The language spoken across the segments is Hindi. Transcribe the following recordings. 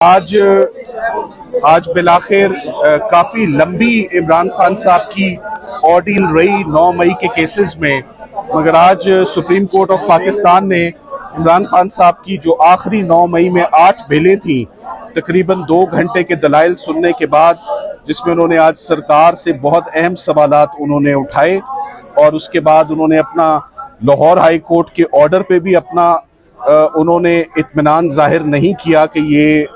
आज बिलाखिर काफ़ी लंबी इमरान खान साहब की ऑर्डील रही 9 मई के केसेस में, मगर आज सुप्रीम कोर्ट ऑफ पाकिस्तान ने इमरान खान साहब की जो आखिरी 9 मई में 8 बेलें थी, तकरीबन 2 घंटे के दलाइल सुनने के बाद, जिसमें उन्होंने आज सरकार से बहुत अहम सवालात उन्होंने उठाए और उसके बाद उन्होंने अपना लाहौर हाई कोर्ट के ऑर्डर पे भी अपना उन्होंने इत्मीनान जाहिर नहीं किया कि ये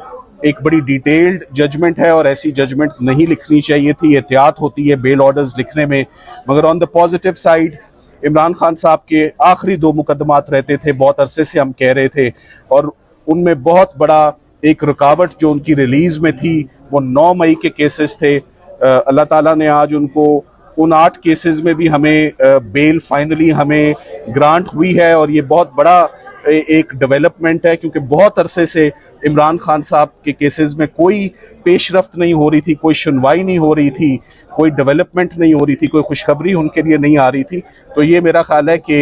एक बड़ी डिटेल्ड जजमेंट है और ऐसी जजमेंट नहीं लिखनी चाहिए थी, एहतियात होती है बेल ऑर्डर्स लिखने में। मगर on the positive side Imran Khan साहब के आखिरी 2 मुकदमात रहते थे, बहुत अरसे से हम कह रहे थे, और उनमें बहुत बड़ा एक रुकावट जो उनकी रिलीज में थी वो 9 मई के केसेस थे। अल्लाह ताला ने आज उनको उन 8 केसेस में भी हमें बेल फाइनली हमें ग्रांट हुई है, और ये बहुत बड़ा एक डेवलपमेंट है, क्योंकि बहुत अरसे से इमरान खान साहब के केसेस में कोई पेशरफ्त नहीं हो रही थी, कोई सुनवाई नहीं हो रही थी, कोई डेवलपमेंट नहीं हो रही थी, कोई खुशखबरी उनके लिए नहीं आ रही थी। तो ये मेरा ख्याल है कि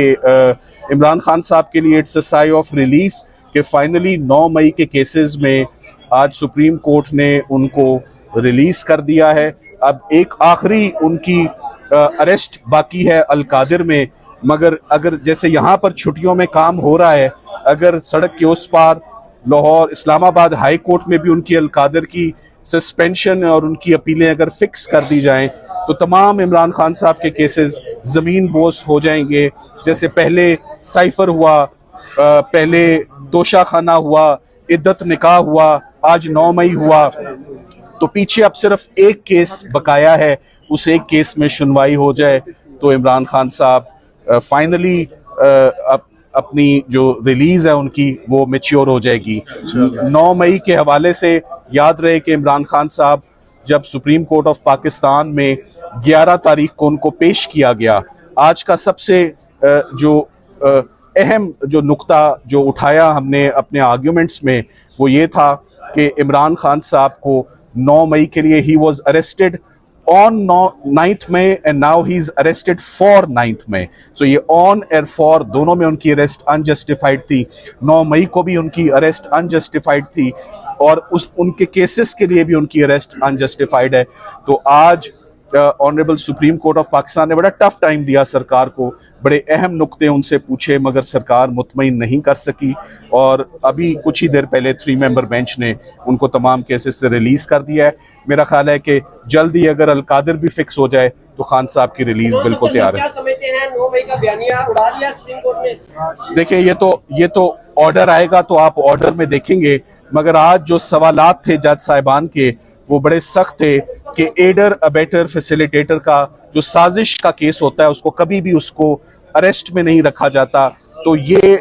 इमरान खान साहब के लिए it's a sigh of relief कि फाइनली 9 मई के केसेस में आज सुप्रीम कोर्ट ने उनको रिलीज कर दिया है। अब एक आखिरी उनकी अरेस्ट बाकी है अल-कादिर में, मगर अगर जैसे यहाँ पर छुट्टियों में काम हो रहा है, अगर सड़क के उस पार लाहौर इस्लामाबाद हाई कोर्ट में भी उनकी अल-कादिर की सस्पेंशन और उनकी अपीलें अगर फिक्स कर दी जाएं तो तमाम इमरान खान साहब के केसेस ज़मीन बोस हो जाएंगे। जैसे पहले साइफर हुआ, पहले तोशा खाना हुआ, इद्दत निकाह हुआ, आज 9 मई हुआ, तो पीछे अब सिर्फ एक केस बकाया है, उस एक केस में सुनवाई हो जाए तो इमरान खान साहब फाइनली अपनी जो रिलीज है उनकी वो मैच्योर हो जाएगी। 9 मई के हवाले से याद रहे कि इमरान खान साहब जब सुप्रीम कोर्ट ऑफ पाकिस्तान में 11 तारीख को उनको पेश किया गया, आज का सबसे जो अहम जो नुक्ता जो उठाया हमने अपने आर्ग्यूमेंट्स में वो ये था कि इमरान खान साहब को 9 मई के लिए he was arrested on 9th May and now he's arrested for 9th May. So ये on और for दोनों में उनकी अरेस्ट अनजस्टिफाइड थी। 9 मई को भी उनकी अरेस्ट अनजस्टिफाइड थी और उनके केसेस के लिए भी उनकी अरेस्ट अनजस्टिफाइड है। तो आज honourable supreme court of Pakistan ने बड़ा टफ टाइम दिया सरकार को, बड़े अहम नुक्ते उनसे पूछे, मगर सरकार मुतमईन नहीं कर सकी, और अभी कुछ ही देर पहले 3 मेंबर बेंच ने उनको तमाम केसेस से रिलीज कर दिया है। मेरा ख्याल है कि जल्दी अगर अल-कादिर भी फिक्स हो जाए तो खान साहब की रिलीज बिल्कुल तैयार है। क्या समझते हैं 9 मई का बयानिया उड़ा दिया सुप्रीम कोर्ट ने? देखिए, ये तो ऑर्डर आएगा तो आप ऑर्डर में देखेंगे, मगर आज जो सवालात थे जज साहिबान के वो बड़े सख्त थे कि एडर अबेटर फैसिलिटेटर का जो साजिश का केस होता है उसको कभी भी उसको अरेस्ट में नहीं रखा जाता। तो ये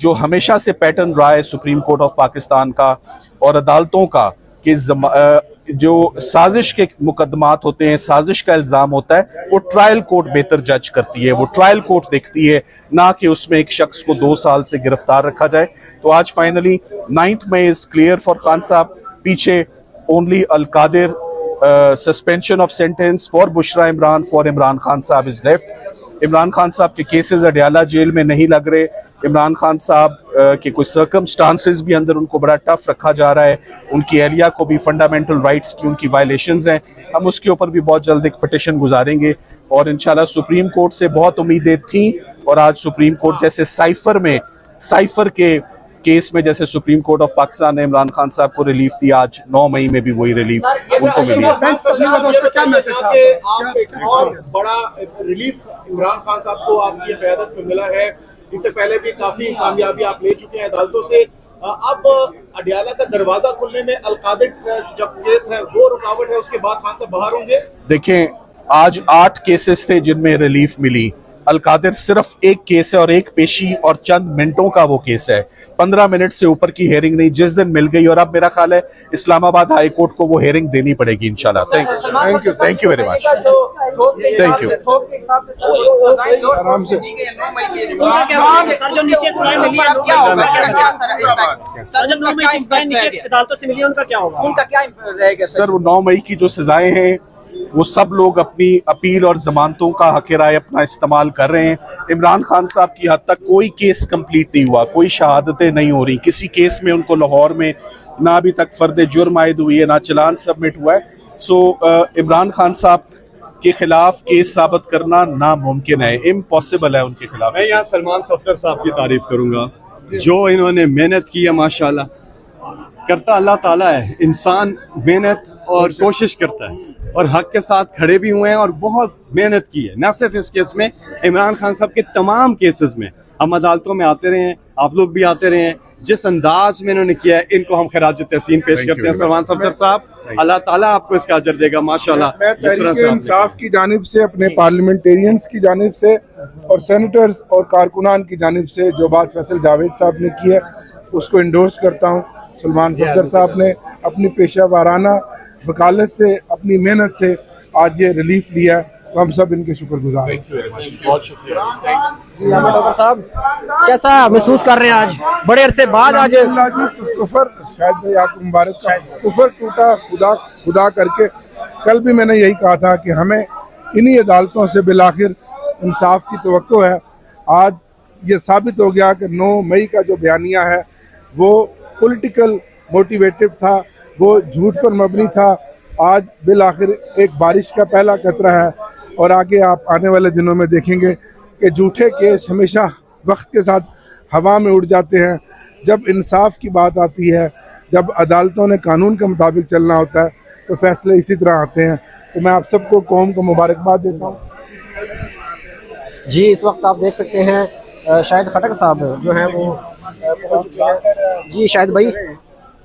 जो हमेशा से पैटर्न रहा है सुप्रीम कोर्ट ऑफ पाकिस्तान का और अदालतों का कि जो साजिश के मुकदमात होते हैं, साजिश का इल्ज़ाम होता है, वो ट्रायल कोर्ट बेहतर जज करती है, वो ट्रायल कोर्ट देखती है, ना कि उसमें एक शख्स को 2 साल से गिरफ्तार रखा जाए। तो आज finally 9th May is clear for Khan sahab. पीछे only Al-Qadir suspension of sentence for Bushra Imran for Imran Khan sahab is left. Imran Khan साहब के केसेस अडयाला जेल में नहीं लग रहे, इमरान खान साहब के कुछ सर्कमस्टांसेस भी अंदर उनको बड़ा टफ रखा जा रहा है, उनकी एहलिया को भी फंडामेंटल राइट्स की उनकी वायलेशंस हैं। हम उसके ऊपर भी बहुत जल्द एक पिटिशन गुजारेंगे और इंशाल्लाह सुप्रीम कोर्ट से बहुत उम्मीदें थी, और आज सुप्रीम कोर्ट जैसे साइफर के केस में जैसे सुप्रीम कोर्ट ऑफ पाकिस्तान ने इमरान खान साहब को रिलीफ दी, आज 9 मई में भी वही रिलीफ उनको मिली है। और बड़ा रिलीफ इमरान खान साहब को आपकी क़यादत में मिला है, इससे पहले भी काफी कामयाबी आप ले चुके हैं अदालतों से। अब अडयाला का दरवाजा खुलने में अल-कादिर जब केस है वो रुकावट है, उसके बाद खान साहब बाहर होंगे। देखें, आज 8 केसेस थे जिनमें रिलीफ मिली, अल-कादिर सिर्फ एक केस है और एक पेशी और चंद मिनटों का वो केस है, 15 मिनट से ऊपर की हेयरिंग नहीं, जिस दिन मिल गई। और अब मेरा ख्याल है इस्लामाबाद हाई कोर्ट को वो हेयरिंग देनी पड़ेगी इंशाल्लाह। Thank you very much, thank you. Sir, वो 9 मई की जो सजाएं हैं वो सब लोग अपनी अपील और जमानतों का हक राय अपना इस्तेमाल कर रहे हैं। इमरान खान साहब की हद तक कोई केस कंप्लीट नहीं हुआ, कोई शहादतें नहीं हो रही, किसी केस में उनको लाहौर में ना अभी तक फर्द जुर्म आयद हुई है, ना चलान सबमिट हुआ है। सो इमरान खान साहब के खिलाफ केस साबित करना नामुमकिन है, इम्पॉसिबल है उनके खिलाफ। मैं यहाँ सलमान सफदर साहब की तारीफ करूंगा, जो इन्होंने मेहनत की है, माशाल्लाह। करता अल्लाह ताला है, इंसान मेहनत और कोशिश करता है और हक के साथ खड़े भी हुए हैं और बहुत मेहनत की है। न सिर्फ इस केस में, इमरान खान साहब के तमाम केसेस में हम अदालतों में आते रहे हैं, आप लोग भी आते रहे हैं। जिस अंदाज में इन्होंने किया है, इनको हम खिराज तहसीन पेश करते हैं। सलमान सफदर साहब, अल्लाह ताला आपको इसका अजर देगा, माशाल्लाह। मैं तहरीक इंसाफ की जानिब से, अपने पार्लियामेंटेरियंस की जानिब से और सेनेटर्स और कारकुनान की जानिब से जो बात फैसल जावेद साहब ने की है उसको इंडोर्स करता हूँ। सलमान सफदर साहब ने अपनी पेशा वाराना वकालत से, अपनी मेहनत से आज ये रिलीफ लिया है, तो हम सब इनके शुक्रगुजार हैं। बहुत शुक्रिया। डॉक्टर साहब कैसा महसूस कर रहे हैं आज, बड़े अरसे बाद? आज कुफर, शायद भाई आपको मुबारक का कुफर टूटा खुदा करके। कल भी मैंने यही कहा था कि हमें इन्हीं अदालतों से बिलाखिर इंसाफ की तवक्को है। आज ये साबित हो गया कि 9 मई का जो बयानिया है वो पॉलिटिकल मोटिवेटेड था, वो झूठ पर मबनी था। आज बिलाखिर एक बारिश का पहला कतरा है और आगे आप आने वाले दिनों में देखेंगे कि झूठे केस हमेशा वक्त के साथ हवा में उड़ जाते हैं। जब इंसाफ की बात आती है, जब अदालतों ने कानून के मुताबिक चलना होता है, तो फैसले इसी तरह आते हैं। तो मैं आप सबको कौम को मुबारकबाद देता हूँ। जी, इस वक्त आप देख सकते हैं शाहिद खटक साहब जो हैं वो पहुंच चुके हैं। जी शाहिद भाई,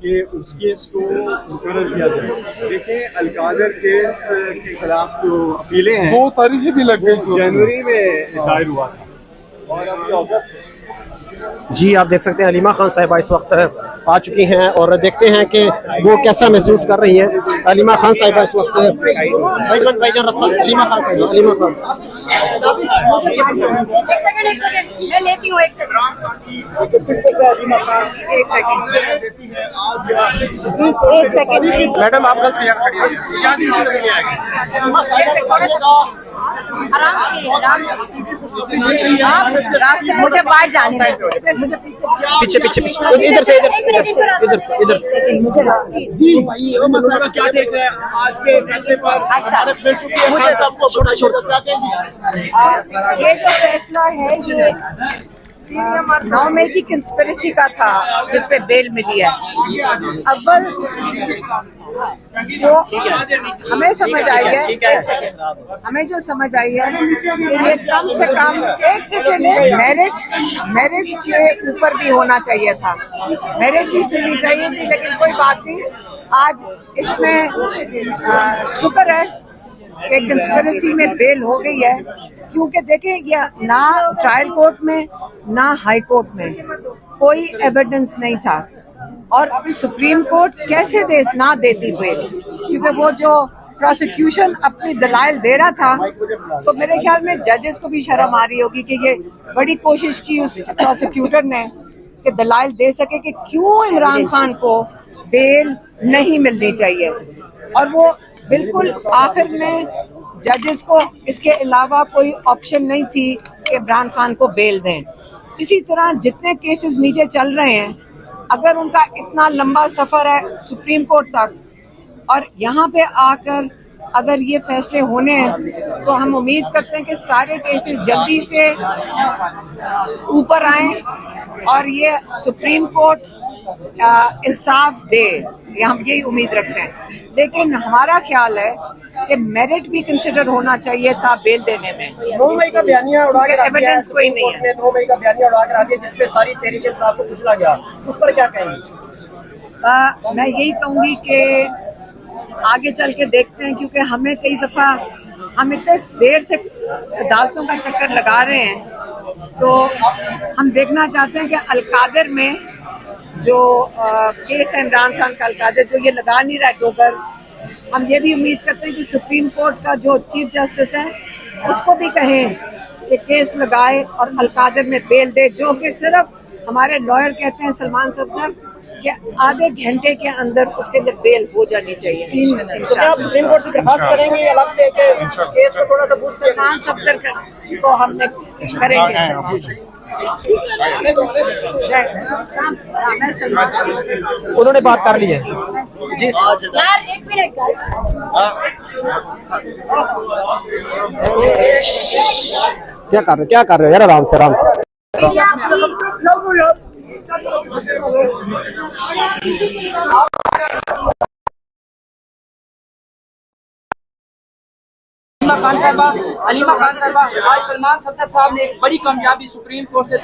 कि उस केस को मुकर्रर किया जाए। देखें, अलकादर केस के खिलाफ जो अपीलें हैं, 2 तारीखें भी लग गई, जनवरी में दायर हुआ था और अभी अगस्त। जी आप देख सकते हैं हलीमा खान साहिबा इस वक्त आ चुकी हैं और देखते हैं कि वो कैसा महसूस कर रही हैं। हलीमा खान साहिबा इस वक्त भाईजान रास्ता, हलीमा खान साहिबा, हलीमा खान एक सेकंड मैं लेती हूँ, एक सेकंड मैडम आप गलत खड़ी आराम से मुझे बाहर जाने हैं। पीछे पीछे पीछे, इधर से मुझे क्या देख रहे हैं आज के फैसले पर? मुझे ये जो फैसला है ये 9 मई की कंस्पिरेसी का था जिसपे बेल मिली है। अव्वल जो हमें समझ आई है, हमें जो समझ आई है कि ये कम से कम मेरिट के ऊपर भी होना चाहिए था, मेरिट भी सुननी चाहिए थी। लेकिन कोई बात नहीं, आज इसमें शुक्र है कि कंस्पिरेसी में बेल हो गई है, क्योंकि देखें या ना ट्रायल कोर्ट में ना हाई कोर्ट में कोई एविडेंस नहीं था और सुप्रीम कोर्ट कैसे ना देती बेल, क्योंकि वो जो प्रोसिक्यूशन अपनी दलाइल दे रहा था, तो मेरे ख्याल में जजेस को भी शर्म आ रही होगी कि ये बड़ी कोशिश की उस प्रोसिक्यूटर ने कि दलाइल दे सके कि क्यों इमरान खान को बेल नहीं मिलनी चाहिए। और वो बिल्कुल आखिर में जजेस को इसके अलावा कोई ऑप्शन नहीं थी कि इमरान खान को बेल दें। इसी तरह जितने केसेस नीचे चल रहे हैं, अगर उनका इतना लंबा सफ़र है सुप्रीम कोर्ट तक और यहाँ पे आकर अगर ये फैसले होने हैं, तो हम उम्मीद करते हैं कि सारे केसेस जल्दी से ऊपर आएं और ये सुप्रीम कोर्ट इंसाफ दे, हम यही उम्मीद रखते हैं। लेकिन हमारा ख्याल है कि मेरिट भी कंसिडर होना चाहिए था बेल देने में। 9 मई का बयानिया उड़ा के एविडेंस कोई नहीं है। 9 मई का बयानिया उड़ा के रख दिया जिसपे सारी तहरीक इंसाफ को कुचला गया, उस पर क्या कहेंगे? मैं यही कहूँगी कि आगे चल के देखते हैं, क्योंकि हमें कई दफ़ा हम इतने देर से अदालतों का चक्कर लगा रहे हैं, तो हम देखना चाहते हैं कि अलकादर में जो केस है इमरान खान का, अलकादर जो ये लगा नहीं रहा डोगर, हम ये भी उम्मीद करते हैं कि सुप्रीम कोर्ट का जो चीफ जस्टिस है उसको भी कहें कि केस लगाए और अलकादर में बेल दे, जो कि सिर्फ हमारे लॉयर कहते हैं सलमान सफदर कि आधे घंटे के अंदर उसके अंदर बेल हो जानी चाहिए। 3 मिनट। तो क्या आप सुप्रीम कोर्ट से दरखास्त करेंगे अलग से कि केस को थोड़ा सा बूस्ट? सलमान सफदर को हमने करेंगे। मैं सलमान उन्होंने बात कर ली है जी। यार एक मिनट गाइस, क्या कर रहे हो यार, आराम से आराम से। अलीमा खान साहबा आज सलमान सत्तर साहब ने एक बड़ी कामयाबी सुप्रीम कोर्ट से